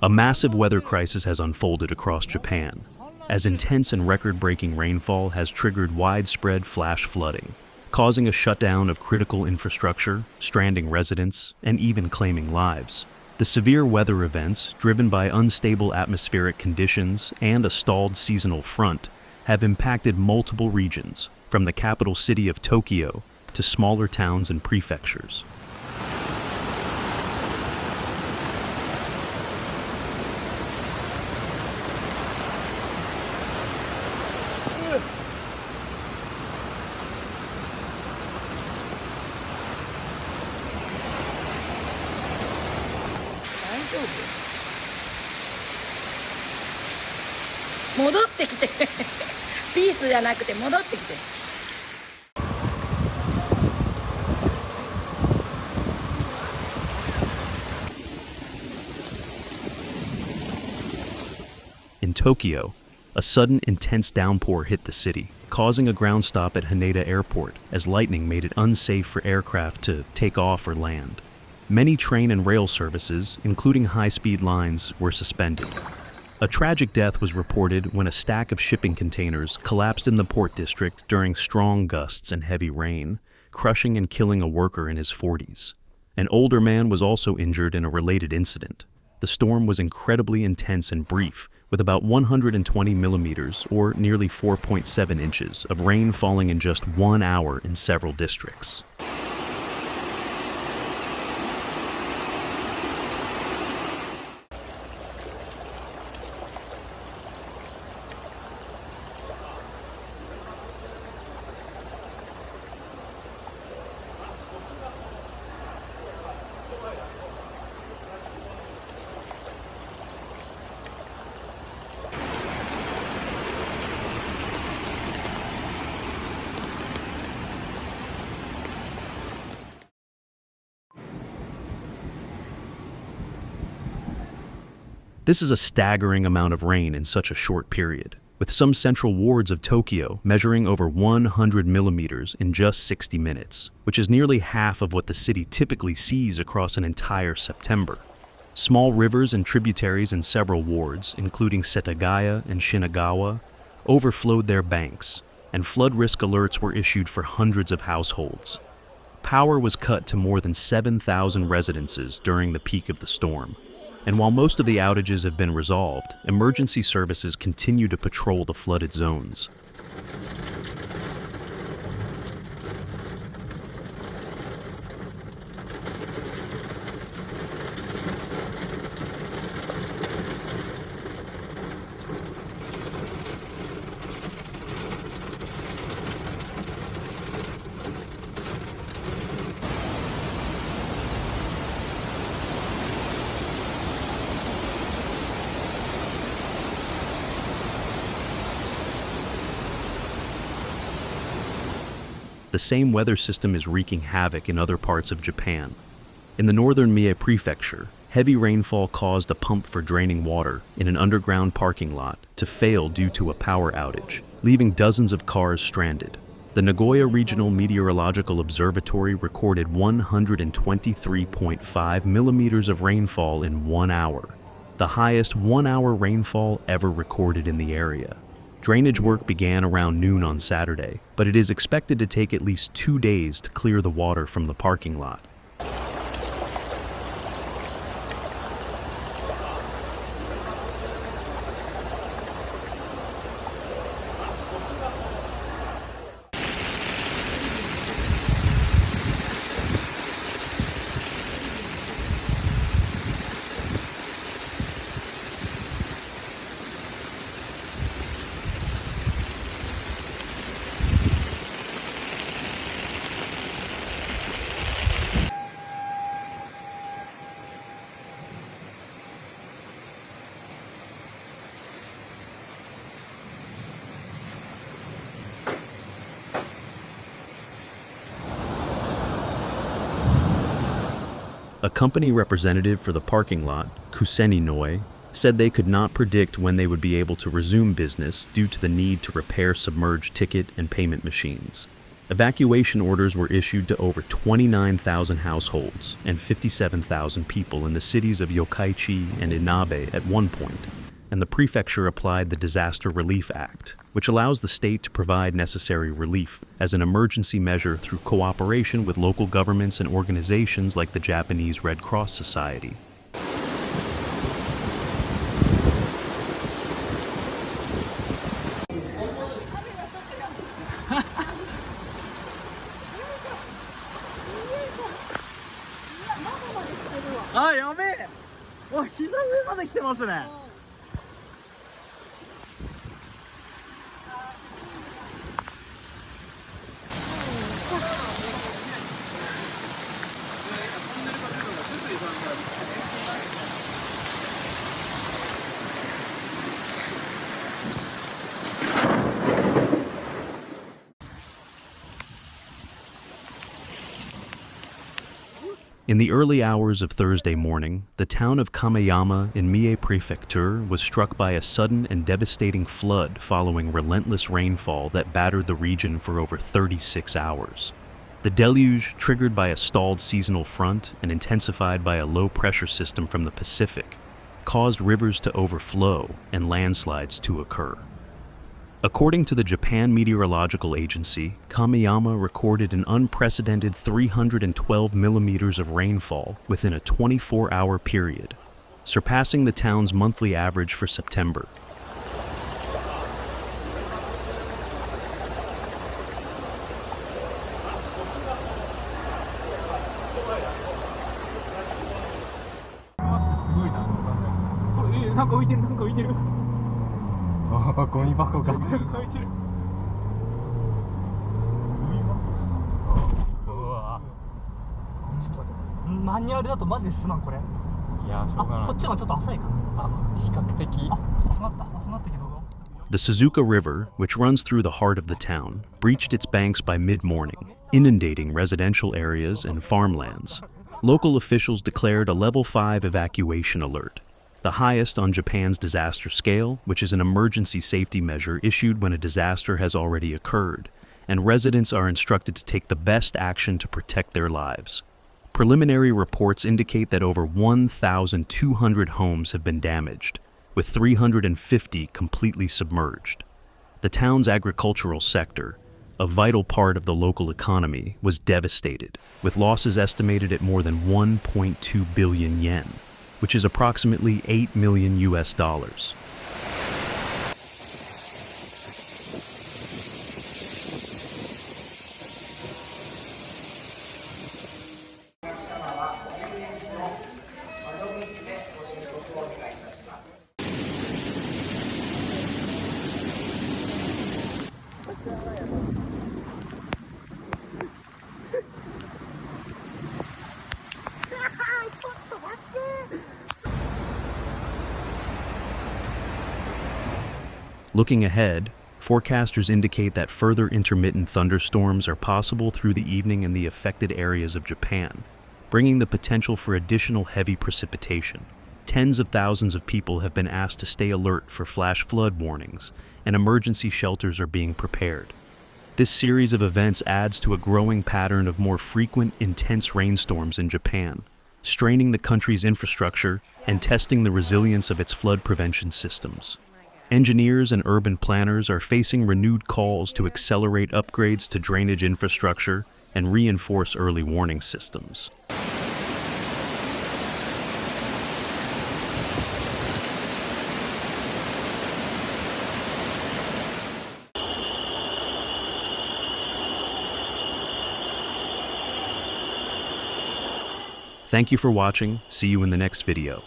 A massive weather crisis has unfolded across Japan, as intense and record-breaking rainfall has triggered widespread flash flooding, causing a shutdown of critical infrastructure, stranding residents, and even claiming lives. The severe weather events, driven by unstable atmospheric conditions and a stalled seasonal front, have impacted multiple regions, from the capital city of Tokyo to smaller towns and prefectures. In Tokyo, a sudden intense downpour hit the city, causing a ground stop at Haneda Airport as lightning made it unsafe for aircraft to take off or land. Many train and rail services, including high-speed lines, were suspended. A tragic death was reported when a stack of shipping containers collapsed in the port district during strong gusts and heavy rain, crushing and killing a worker in his 40s. An older man was also injured in a related incident. The storm was incredibly intense and brief, with about 120 millimeters, or nearly 4.7 inches, of rain falling in just 1 hour in several districts. This is a staggering amount of rain in such a short period, with some central wards of Tokyo measuring over 100 millimeters in just 60 minutes, which is nearly half of what the city typically sees across an entire September. Small rivers and tributaries in several wards, including Setagaya and Shinagawa, overflowed their banks, and flood risk alerts were issued for hundreds of households. Power was cut to more than 7,000 residences during the peak of the storm. And while most of the outages have been resolved, emergency services continue to patrol the flooded zones. The same weather system is wreaking havoc in other parts of Japan. In the northern Mie Prefecture, heavy rainfall caused a pump for draining water in an underground parking lot to fail due to a power outage, leaving dozens of cars stranded. The Nagoya Regional Meteorological Observatory recorded 123.5 millimeters of rainfall in 1 hour, the highest 1-hour rainfall ever recorded in the area. Drainage work began around noon on Saturday, but it is expected to take at least 2 days to clear the water from the parking lot. A company representative for the parking lot, Kuseni Noi, said they could not predict when they would be able to resume business due to the need to repair submerged ticket and payment machines. Evacuation orders were issued to over 29,000 households and 57,000 people in the cities of Yakai City and Inabe at one point, and the prefecture applied the Disaster Relief Act, which allows the state to provide necessary relief as an emergency measure through cooperation with local governments and organizations like the Japanese Red Cross Society. In the early hours of Thursday morning, the town of Kameyama in Mie Prefecture was struck by a sudden and devastating flood following relentless rainfall that battered the region for over 36 hours. The deluge, triggered by a stalled seasonal front and intensified by a low-pressure system from the Pacific, caused rivers to overflow and landslides to occur. According to the Japan Meteorological Agency, Kameyama recorded an unprecedented 312 millimeters of rainfall within a 24-hour period, surpassing the town's monthly average for September. The Suzuka River, which runs through the heart of the town, breached its banks by mid-morning, inundating residential areas and farmlands. Local officials declared a level 5 evacuation alert, the highest on Japan's disaster scale, which is an emergency safety measure issued when a disaster has already occurred, and residents are instructed to take the best action to protect their lives. Preliminary reports indicate that over 1,200 homes have been damaged, with 350 completely submerged. The town's agricultural sector, a vital part of the local economy, was devastated, with losses estimated at more than 1.2 billion yen, which is approximately $8 million US. Looking ahead, forecasters indicate that further intermittent thunderstorms are possible through the evening in the affected areas of Japan, bringing the potential for additional heavy precipitation. Tens of thousands of people have been asked to stay alert for flash flood warnings, and emergency shelters are being prepared. This series of events adds to a growing pattern of more frequent, intense rainstorms in Japan, straining the country's infrastructure and testing the resilience of its flood prevention systems. Engineers and urban planners are facing renewed calls to accelerate upgrades to drainage infrastructure and reinforce early warning systems. Thank you for watching. See you in the next video.